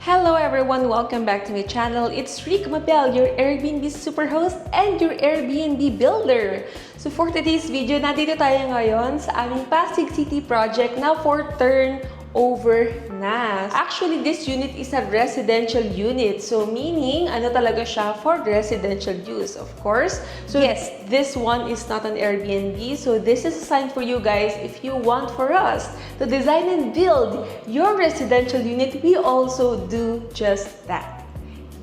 Hello everyone! Welcome back to my channel. It's Rick Mabel, your Airbnb superhost and your Airbnb builder. So for today's video, nandito tayo ngayon sa aming Pasig City project na for turnover na. Actually, this unit is a residential unit. So meaning, ano talaga siya for residential use, of course. So yes, this one is not an Airbnb. So this is a sign for you guys if you want for us to design and build your residential unit, we also do just that.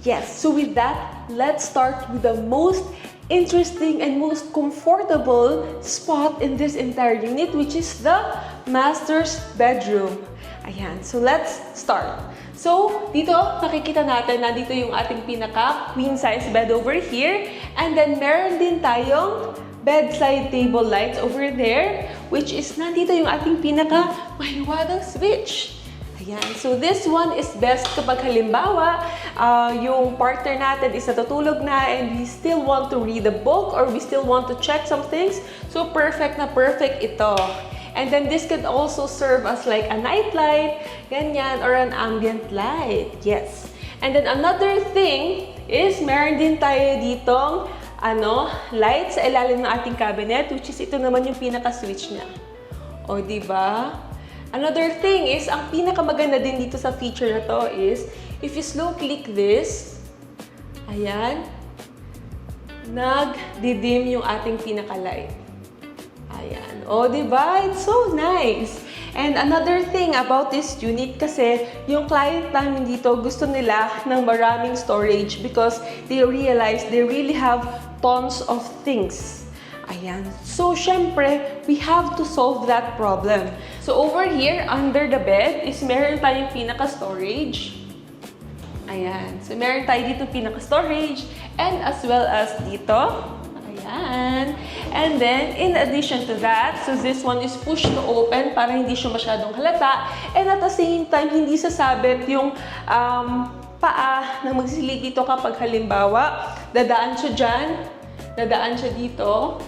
Yes, so with that, let's start with the most interesting and most comfortable spot in this entire unit, which is the master's bedroom. Ayan, so let's start. So, dito makikita natin, nandito yung ating pinaka queen size bed over here. And then, meron din tayong bedside table lights over there, which is nandito yung ating pinaka mahiwagang switch. Ayan. So, this one is best kapag halimbawa, yung partner natin is natutulog na and we still want to read a book or we still want to check some things. So, perfect na perfect ito. And then, this could also serve as like a night light, ganyan, or an ambient light. Yes. And then, another thing is, meron din tayo ditong light sa ilalim ng ating cabinet, which is ito naman yung pinaka-switch niya. O, diba? Another thing is, ang pinakamaganda din dito sa feature na to is, if you slow click this, ayan, nag-didim yung ating pinaka-light. Ayan. O, diba? It's so nice. And another thing about this unit kasi, yung client namin dito, gusto nila ng maraming storage because they realize they really have tons of things. Ayan. So, syempre, we have to solve that problem. So, over here, under the bed, is meron tayong pinaka-storage. Ayan. So, meron tayo dito pinaka-storage and as well as dito. Ayan. And then, in addition to that, so this one is push to open para hindi siya masyadong halata. And at the same time, hindi sasabit yung paa na magsisilid dito kapag halimbawa, dadaan siya dyan, dadaan siya dito,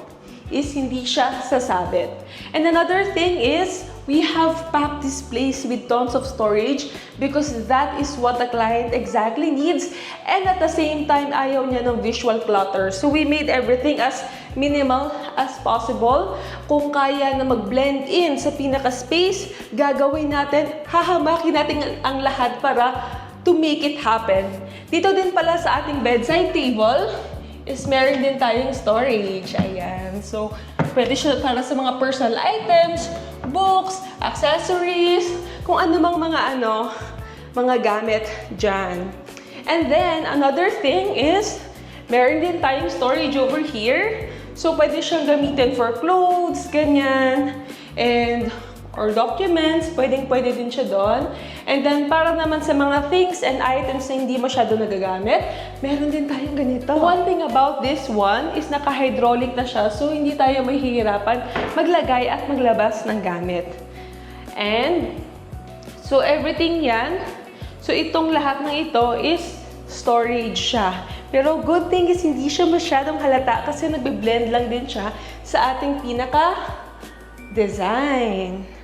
is hindi siya sasabit. And another thing is, we have packed this place with tons of storage because that is what the client exactly needs. And at the same time, ayaw niya ng visual clutter. So we made everything as minimal as possible. Kung kaya na mag-blend in sa pinaka-space, gagawin natin, hahamakin natin ang lahat para to make it happen. Dito din pala sa ating bedside table, is meron din tayong storage. Ayan. So, pwede siya para sa mga personal items, books, accessories, kung ano mang mga gamit dyan. And then, another thing is, meron din tayong storage over here. So, pwede siyang gamitin for clothes, ganyan, and or documents, pwede din siya doon. And then, para naman sa mga things and items na hindi masyado nagagamit, meron din tayong ganito. One thing about this one is naka-hydraulic na siya, so hindi tayo mahihirapan maglagay at maglabas ng gamit. And, so everything yan, so itong lahat ng ito is storage siya. Pero good thing is hindi siya masyadong halata kasi nagbe-blend lang din siya sa ating pinaka-design.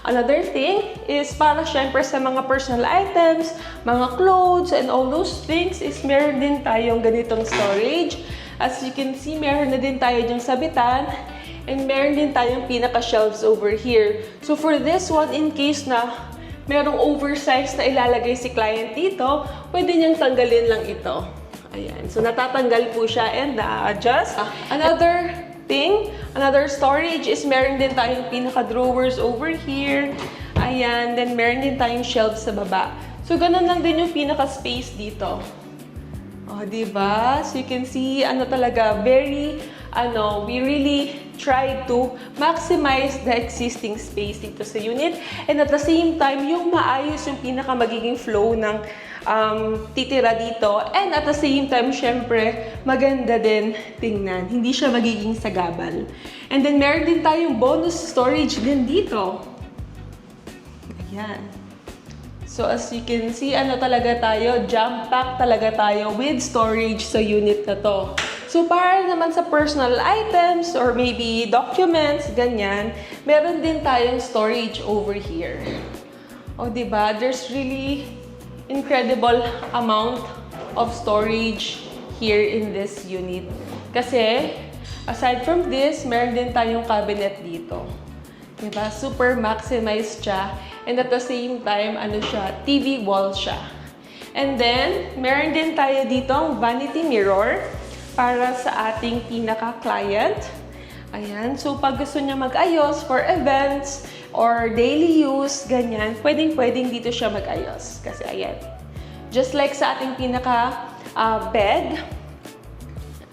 Another thing is para syempre sa mga personal items, mga clothes, and all those things is meron din tayong ganitong storage. As you can see, meron na din tayo dyang sabitan and meron din tayong pinaka-shelves over here. So for this one, in case na merong oversized na ilalagay si client dito, pwede niyang tanggalin lang ito. Ayan. So natatanggal po siya and na-adjust. Another storage is meron din tayong pinaka-drawers over here. Ayan. Then meron din tayong shelves sa baba. So ganun lang din yung pinaka-space dito. O, diba? So you can see, talaga, we really tried to maximize the existing space dito sa unit. And at the same time, yung maayos yung pinaka-magiging flow ng titira dito. And at the same time, syempre, maganda din tingnan. Hindi siya magiging sagabal. And then, meron din tayong bonus storage din dito. Ayan. So, as you can see, talaga tayo, jam-pack talaga tayo with storage sa unit na to. So, para naman sa personal items or maybe documents, ganyan, meron din tayong storage over here. O, diba? There's really incredible amount of storage here in this unit. Kasi, aside from this, meron din tayong cabinet dito. Diba? Super maximized siya. And at the same time, ano siya, TV wall siya. And then, meron din tayo dito ang vanity mirror para sa ating pinaka-client. Ayan. So, pag gusto niya mag-ayos for events or daily use, ganyan, pwedeng-pwedeng dito siya mag-ayos. Kasi, ayan. Just like sa ating pinaka-bed,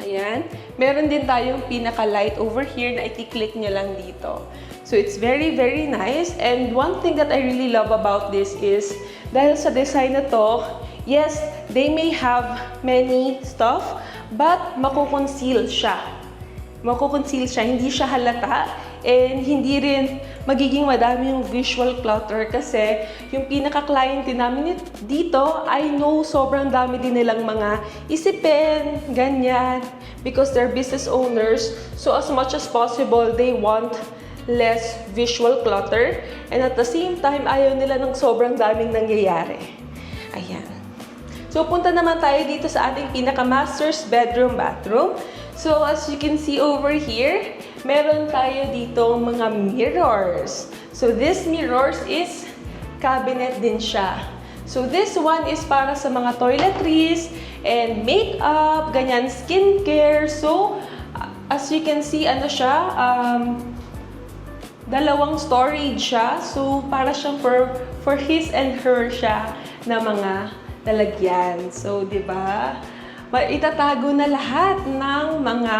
ayan, meron din tayong pinaka-light over here na i-click niya lang dito. So, it's very, very nice. And one thing that I really love about this is, dahil sa design na to, yes, they may have many stuff, but makukonceal siya. Makukonceal siya, hindi siya halata, and hindi rin magiging madami yung visual clutter kasi yung pinaka-client namin dito, I know sobrang dami din nilang mga isipin, ganyan, because they're business owners. So as much as possible, they want less visual clutter, and at the same time, ayaw nila ng sobrang daming nangyayari. Ayan. So punta naman tayo dito sa ating pinaka-master's bedroom, bathroom. So as you can see over here, meron tayo dito mga mirrors. So this mirrors is cabinet din siya. So this one is para sa mga toiletries and makeup, ganyan, skincare. So as you can see, ano siya, dalawang storage siya. So para siyang for his and her siya na mga lalagyan. So, di ba? Itatago na lahat ng mga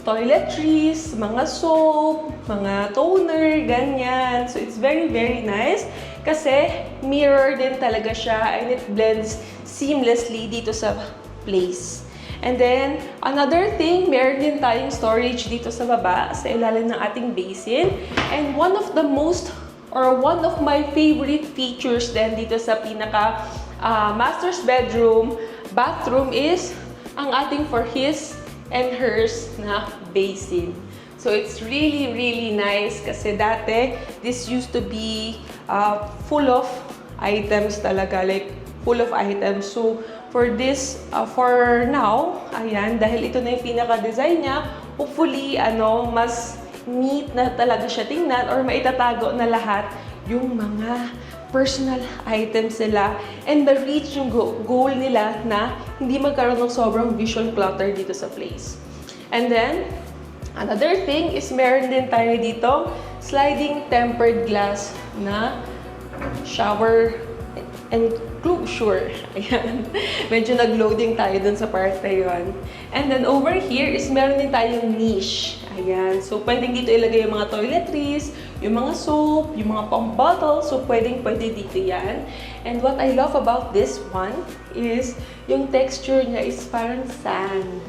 toiletries, mga soap, mga toner, ganyan. So, it's very, very nice kasi mirror din talaga siya and it blends seamlessly dito sa place. And then, another thing, meron din tayong storage dito sa baba, sa ilalim ng ating basin. And one of my favorite features din dito sa pinaka master's bedroom, bathroom is ang ating for his and hers na basin. So it's really, really nice kasi dati, this used to be full of items talaga, like full of items. So for this, for now, ayan, dahil ito na yung pinaka-design niya, hopefully, mas neat na talaga siya tingnan or maitatago na lahat yung mga personal items nila and ma-reach yung goal nila na hindi magkaroon ng sobrang visual clutter dito sa place. And then, another thing is meron din tayo dito sliding tempered glass na shower enclosure. Ayan. Medyo nag-loading tayo dun sa part na yun. And then over here is meron din tayong niche. Ayan. So, pwedeng dito ilagay yung mga toiletries, yung mga soap, yung mga pump bottles. So, pwede dito yan. And what I love about this one is yung texture niya is parang sand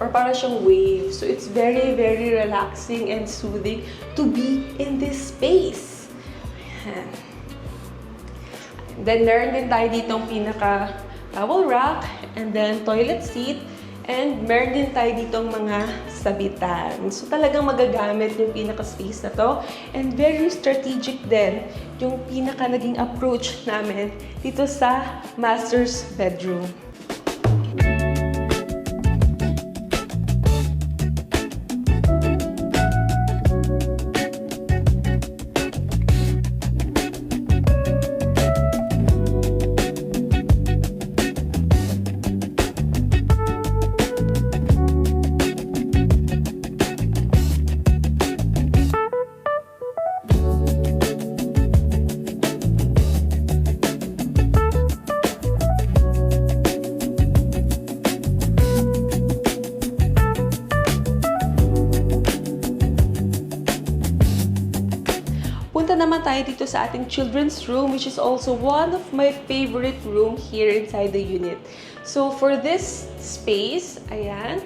or parang siyang wave. So, it's very, very relaxing and soothing to be in this space. Ayan. Then, meron din tayo ditong pinaka towel rack and then toilet seat. And meron din tayo ditong mga sabitan. So talagang magagamit yung pinaka-space na to. And very strategic din yung pinaka-naging approach namin dito sa master's bedroom. Punta naman tayo dito sa ating children's room, which is also one of my favorite room here inside the unit. So for this space, ayan,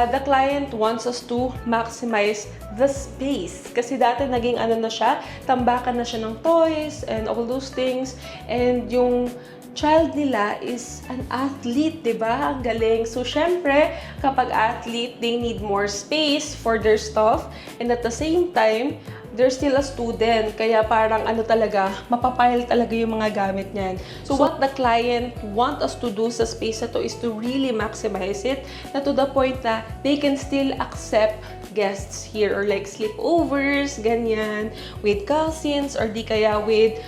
the client wants us to maximize the space. Kasi dati naging na siya, tambakan na siya ng toys and all those things. And yung child nila is an athlete, di ba? Ang galing. So, syempre, kapag athlete, they need more space for their stuff. And at the same time, they're still a student. Kaya parang ano talaga, mapapile talaga yung mga gamit niyan. So what the client want us to do sa space na to is to really maximize it, na to the point na they can still accept guests here or like sleepovers, ganyan, with cousins or di kaya with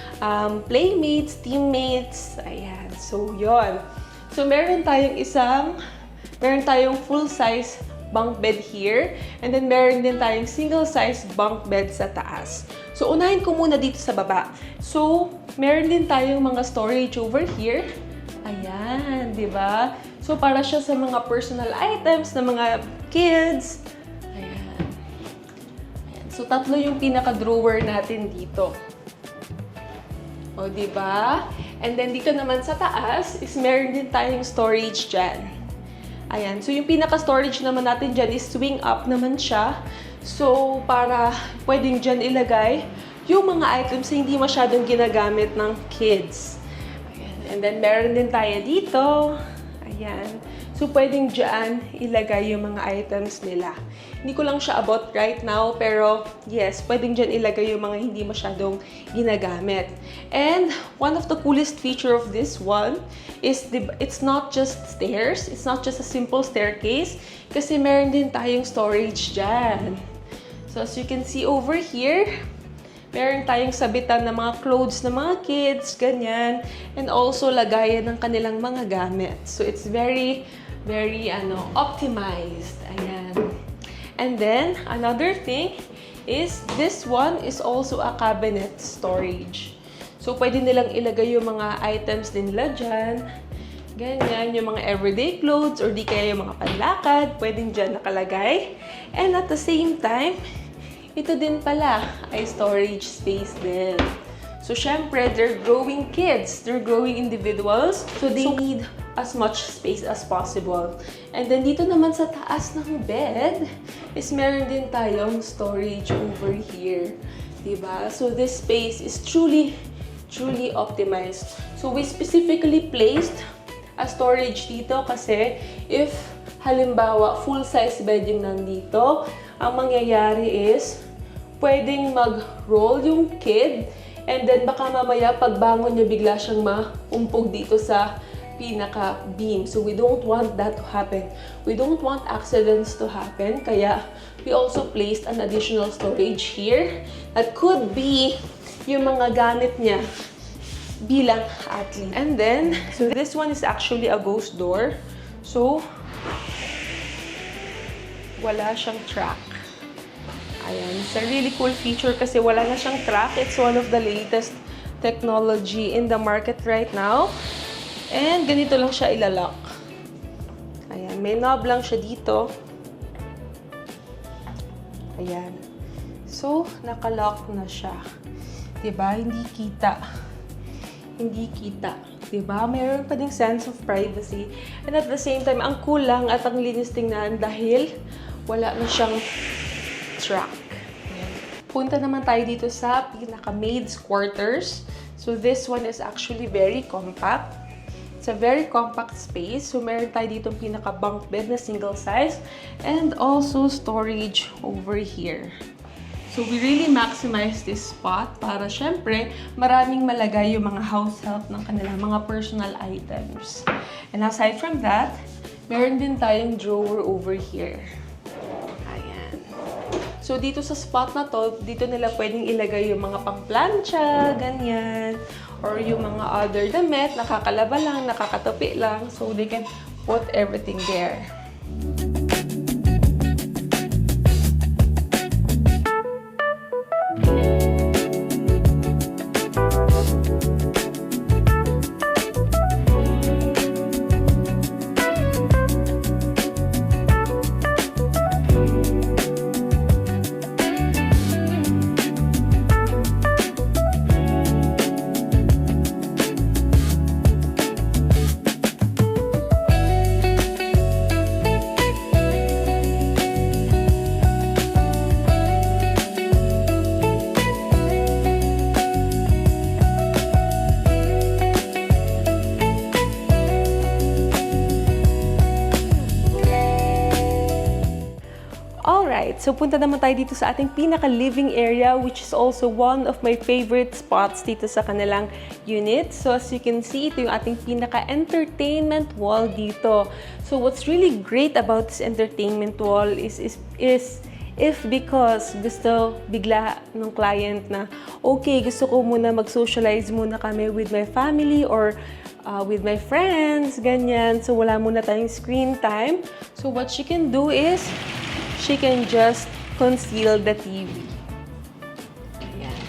playmates, teammates. Ayan. So, yon. So, meron tayong full-size bunk bed here. And then, meron din tayong single-size bunk bed sa taas. So, unahin ko muna dito sa baba. So, meron din tayong mga storage over here. Ayan, di ba? So, para siya sa mga personal items ng mga kids. Ayan. Ayan. So, tatlo yung pinaka-drawer natin dito. O, di ba? And then, dito naman sa taas is meron din tayong storage dyan. Ayan. So, yung pinaka-storage naman natin dyan is swing up naman siya. So, para pwedeng dyan ilagay yung mga items na hindi masyadong ginagamit ng kids. Ayan. And then, meron din tayo dito. Ayan. So, pwedeng dyan ilagay yung mga items nila. Hindi ko lang siya about right now, pero yes, pwedeng dyan ilagay yung mga hindi masyadong ginagamit. And one of the coolest feature of this one is it's not just stairs, it's not just a simple staircase, kasi meron din tayong storage dyan. So, as you can see over here, meron tayong sabitan ng mga clothes ng mga kids, ganyan. And also, lagayan ng kanilang mga gamit. So, it's very, very, optimized. Ayan. And then, another thing is, this one is also a cabinet storage. So, pwede nilang ilagay yung mga items din nila dyan. Ganyan, yung mga everyday clothes or di kaya yung mga panlakad, pwedeng dyan nakalagay. And at the same time, ito din pala ay storage space din. So, syempre, they're growing kids. They're growing individuals. So, they need as much space as possible. And then, dito naman sa taas ng bed, is meron din tayong storage over here. Diba? So, this space is truly optimized. So, we specifically placed a storage dito kasi if, halimbawa, full-size bed yung nandito, ang mangyayari is, pwedeng mag-roll yung kid, and then baka mamaya pagbangon niya bigla siyang maumpog dito sa pinaka-beam. So we don't want that to happen. We don't want accidents to happen. Kaya we also placed an additional storage here that could be yung mga gamit niya bilang athlete. And then, so this one is actually a ghost door. So, wala siyang track. Ayan, it's a really cool feature kasi wala na siyang track. It's one of the latest technology in the market right now. And ganito lang siya ilalock. Ayan, may knob lang siya dito. Ayan. So, nakalock na siya. Diba? Hindi kita. Hindi kita. Diba? Mayroon pa ding sense of privacy. And at the same time, ang cool lang at ang linis tingnan dahil wala na siyang track. Ayan. Punta naman tayo dito sa pinaka-maid's quarters. So, this one is actually very compact. It's a very compact space. So, meron tayo dito pinaka-bunk bed na single size and also storage over here. So, we really maximize this spot para syempre maraming malagay yung mga house help ng kanilang mga personal items. And aside from that, meron din tayong drawer over here. So, dito sa spot na to, dito nila pwedeng ilagay yung mga pangplancha, ganyan, or yung mga other damit, nakakalaba lang, nakakatapi lang, so they can put everything there. Alright, so punta naman tayo dito sa ating pinaka-living area, which is also one of my favorite spots dito sa kanilang unit. So as you can see, ito yung ating pinaka-entertainment wall dito. So what's really great about this entertainment wall is if because gusto bigla ng client na, okay, gusto ko muna mag-socialize muna kami with my family or with my friends, ganyan. So wala muna tayong screen time. So what she can do is, she can just conceal the TV. Ayan.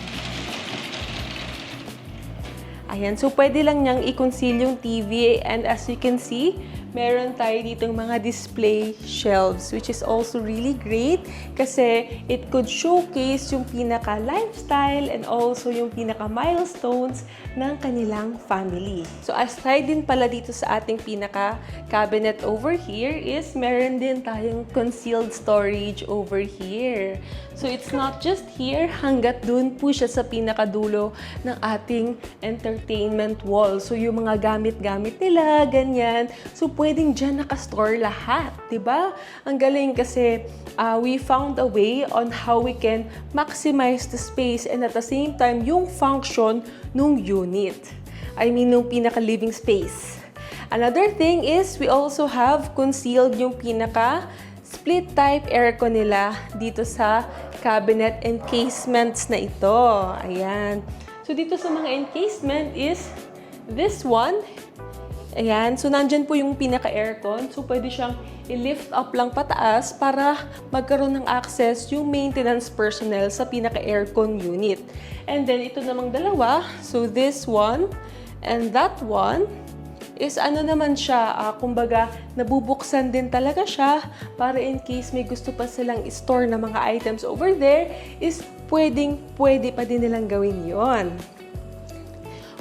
Ayan, so pwede lang niyang i-conceal yung TV, and as you can see, meron tayo ditong mga display shelves, which is also really great kasi it could showcase yung pinaka-lifestyle and also yung pinaka-milestones ng kanilang family. So aside din pala dito sa ating pinaka-cabinet over here is meron din tayong concealed storage over here. So it's not just here, hanggat dun po siya sa pinakadulo ng ating entertainment wall. So yung mga gamit-gamit nila, ganyan. So pwedeng dyan nakastore lahat, diba? Ang galing kasi we found a way on how we can maximize the space and at the same time yung function nung unit. I mean, nung pinaka-living space. Another thing is we also have concealed yung pinaka-split type aircon nila dito sa cabinet encasements na ito. Ayan. So dito sa mga encasement is this one. Ayan, so nandyan po yung pinaka-aircon. So pwede siyang i-lift up lang pataas para magkaroon ng access yung maintenance personnel sa pinaka-aircon unit. And then ito namang dalawa, so this one and that one is ano naman siya, kumbaga nabubuksan din talaga siya para in case may gusto pa silang store na mga items over there is pwede pa din nilang gawin yon.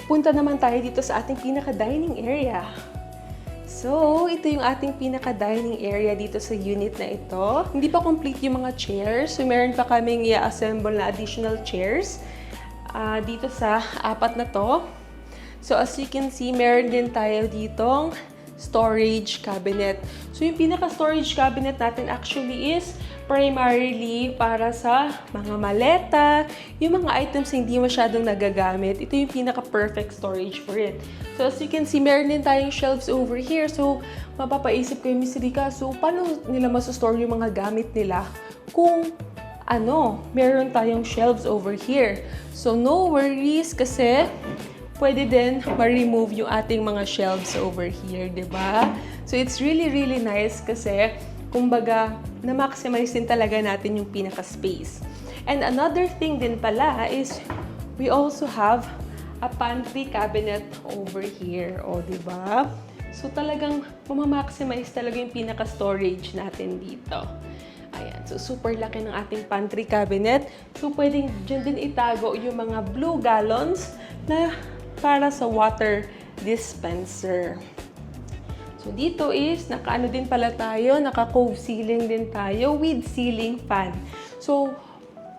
Punta naman tayo dito sa ating pinaka-dining area. So, ito yung ating pinaka-dining area dito sa unit na ito. Hindi pa complete yung mga chairs. So, meron pa kaming i-assemble na additional chairs dito sa apat na to. So, as you can see, meron din tayo ditong storage cabinet. So, yung pinaka-storage cabinet natin actually is primarily para sa mga maleta, yung mga items na hindi masyadong nagagamit. Ito yung pinaka-perfect storage for it. So, as you can see, meron din tayong shelves over here. So, mapapaisip kayo, Miss Rika, so paano nila masastore yung mga gamit nila kung meron tayong shelves over here? So, no worries kasi pwede din ma-remove yung ating mga shelves over here, di ba? So, it's really, really nice kasi, kumbaga, na-maximize din talaga natin yung pinaka-space. And another thing din pala is, we also have a pantry cabinet over here, o, di ba? So, talagang mamamaximize talaga yung pinaka-storage natin dito. Ayan. So, super laki ng ating pantry cabinet. So, pwedeng dyan din itago yung mga blue gallons na para sa water dispenser. So, dito is, naka-ano din pala tayo, naka-cove ceiling din tayo with ceiling fan. So,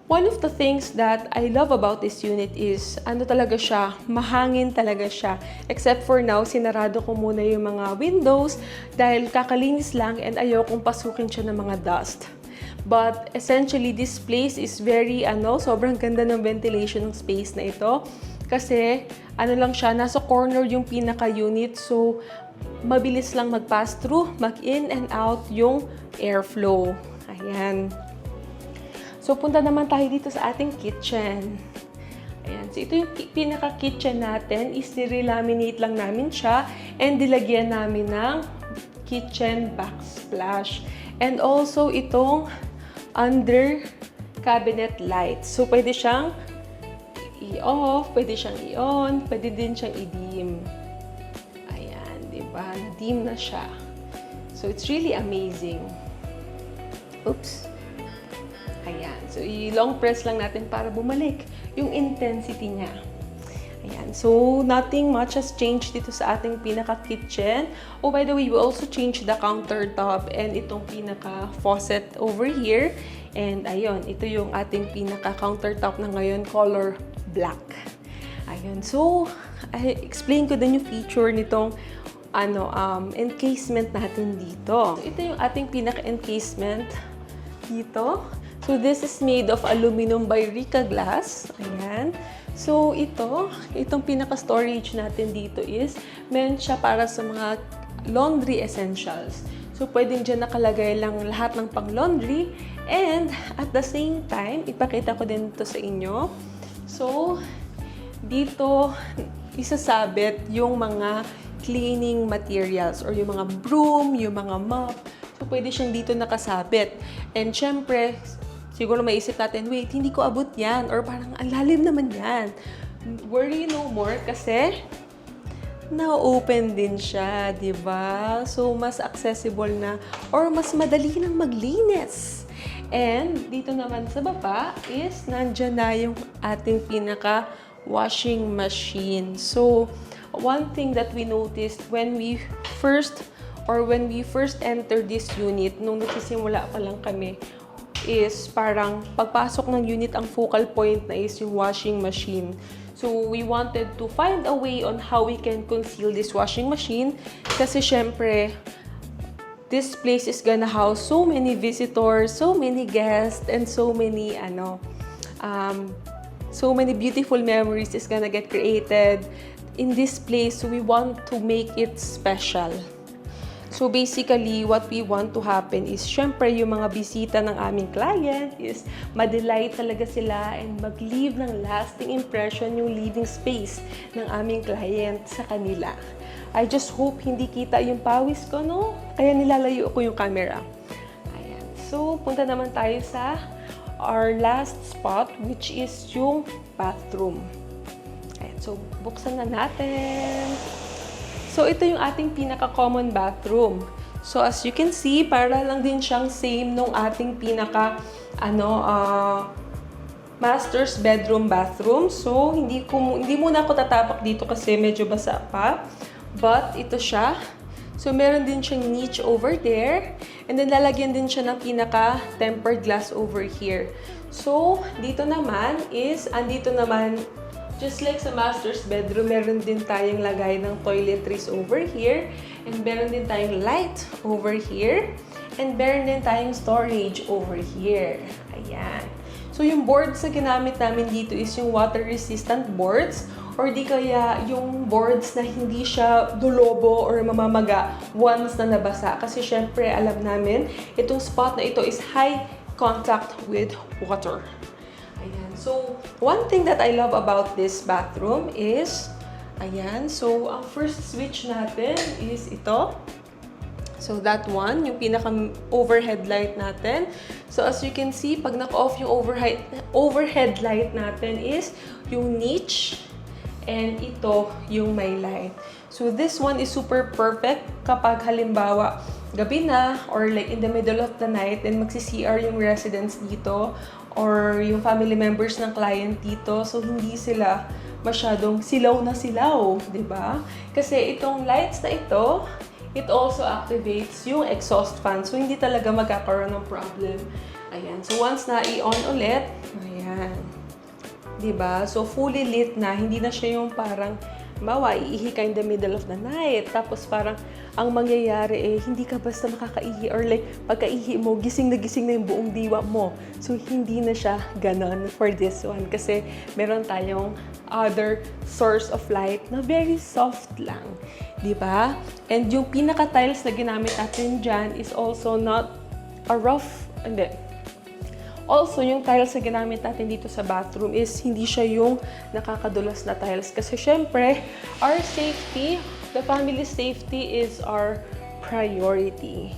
one of the things that I love about this unit is, talaga siya, mahangin talaga siya. Except for now, sinarado ko muna yung mga windows dahil kakalinis lang and ayokong pasukin siya ng mga dust. But essentially, this place is very, sobrang ganda ng ventilation ng space na ito. Kasi, lang siya, nasa corner yung pinaka-unit. So, mabilis lang mag-pass through, mag-in and out yung airflow. Ayan. So, punta naman tayo dito sa ating kitchen. Ayan. So, ito yung pinaka-kitchen natin. Is nire-laminate lang namin siya and dilagyan namin ng kitchen backsplash. And also, itong under cabinet lights. So, pwede siyang i-off, pwede siyang i-on, pwede din siyang i-dim. Ayan, diba? Na-dim na siya. So, it's really amazing. Oops. Ayan. So, i-long press lang natin para bumalik yung intensity niya. Ayan. So, nothing much has changed dito sa ating pinaka-kitchen. Oh, by the way, we also changed the countertop and itong pinaka-faucet over here. And ayun, ito yung ating pinaka-countertop na ngayon, color black. Ayun. So, I-explain ko din yung feature nitong encasement natin dito. So, ito yung ating pinaka-encasement dito. So, this is made of aluminum by Rica Glass. Ayan. So, itong pinaka-storage natin dito is, meron siya para sa mga laundry essentials. So, pwedeng dyan nakalagay lang lahat ng pang-laundry. And, at the same time, ipakita ko din ito sa inyo. So, dito, isasabit yung mga cleaning materials or yung mga broom, yung mga mop. So, pwede siyang dito nakasabit. And, syempre, siguro maisip natin, wait, hindi ko abot yan. Or parang, ang lalim naman yan. Worry no more kasi na-open din siya, di ba? So, mas accessible na or mas madali nang maglinis. And, dito naman sa baba is nandyan na yung ating pinaka-washing machine. So, one thing that we noticed when we first entered this unit, nung nagsisimula pa lang kami, is parang pagpasok ng unit, ang focal point na is yung washing machine. So, we wanted to find a way on how we can conceal this washing machine kasi syempre, this place is gonna house so many visitors, so many guests, and so many beautiful memories is gonna get created in this place. So, we want to make it special. So basically, what we want to happen is, syempre, yung mga bisita ng aming client is ma-delight talaga sila and mag-leave ng lasting impression yung living space ng aming client sa kanila. I just hope hindi kita yung pawis ko, no? Kaya nilalayo ko yung camera. Ayan. So, punta naman tayo sa our last spot, which is yung bathroom. Ayan. So, buksan na natin. So, ito yung ating pinaka-common bathroom. So, as you can see, para lang din siyang same nung ating master's bedroom bathroom. So, hindi muna ako tatapak dito kasi medyo basa pa. But, ito siya. So, meron din siyang niche over there. And then, lalagyan din siya ng pinaka-tempered glass over here. So, dito naman is, andito naman, just like sa master's bedroom, meron din tayong lagay ng toiletries over here. And meron din tayong light over here. And meron din tayong storage over here. Ayan. So, yung boards na ginamit namin dito is yung water-resistant boards. Or di kaya yung boards na hindi siya dulobo or mamamaga once na nabasa. Kasi syempre, alam namin, itong spot na ito is high contact with water. Ayan. So, one thing that I love about this bathroom is, ayan, so, ang first switch natin is ito. So, that one, yung pinaka-overhead light natin. So, as you can see, pag naka-off yung overhead light natin is yung niche, and ito yung may light. So, this one is super perfect kapag halimbawa, gabi na, or like in the middle of the night, and magsi-CR yung residents dito, or yung family members ng client dito. So, hindi sila masyadong silaw na silaw, di ba? Kasi itong lights na ito, it also activates yung exhaust fan. So, hindi talaga magkakaroon ng problem. Ayan. So, once na i-on ulit, ayan. Di ba? So, fully lit na. Hindi na siya yung parang, bawa, iihi ka in the middle of the night. Tapos parang, ang mangyayari hindi ka basta makakaihi or like, pagkaihi mo, gising na yung buong diwa mo. So, hindi na siya ganon for this one. Kasi, meron tayong other source of light na very soft lang. Di ba? And yung pinaka-tiles na ginamit natin dyan is also not a rough, hindi. Also, yung tiles na ginamit natin dito sa bathroom is hindi siya yung nakakadulas na tiles. Kasi syempre, our safety, the family safety is our priority.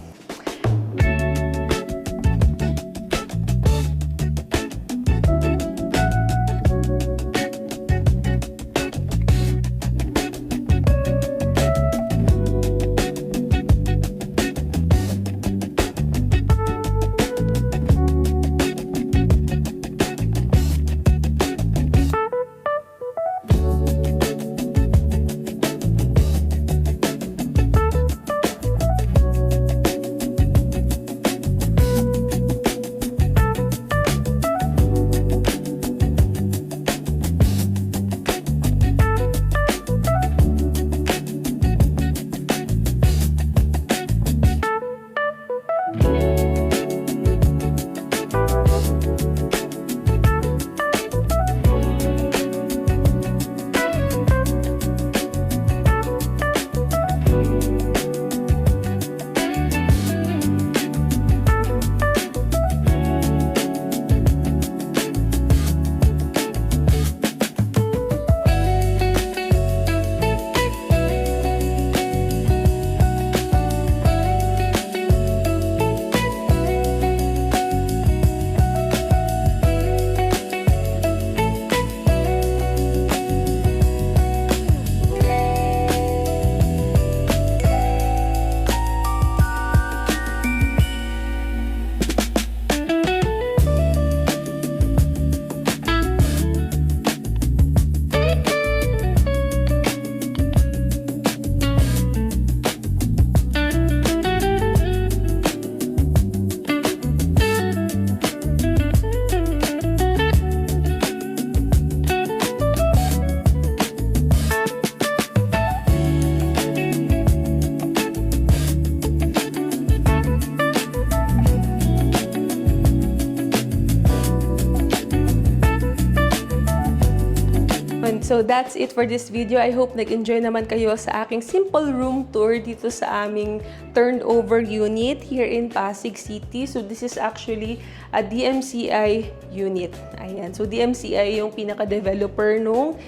So that's it for this video. I hope nag-enjoy naman kayo sa aking simple room tour dito sa aming turned over unit here in Pasig City. So this is actually a DMCI unit. Ayan. So DMCI yung pinaka-developer nung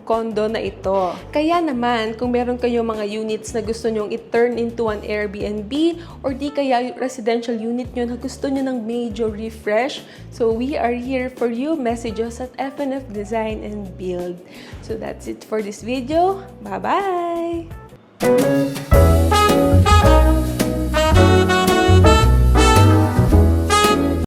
condo na ito. Kaya naman, kung meron kayong mga units na gusto nyong i-turn into an Airbnb or di kaya residential unit nyo na gusto nyo ng major refresh, so we are here for you. Message us at FNF Design and Build. So that's it for this video. Bye-bye!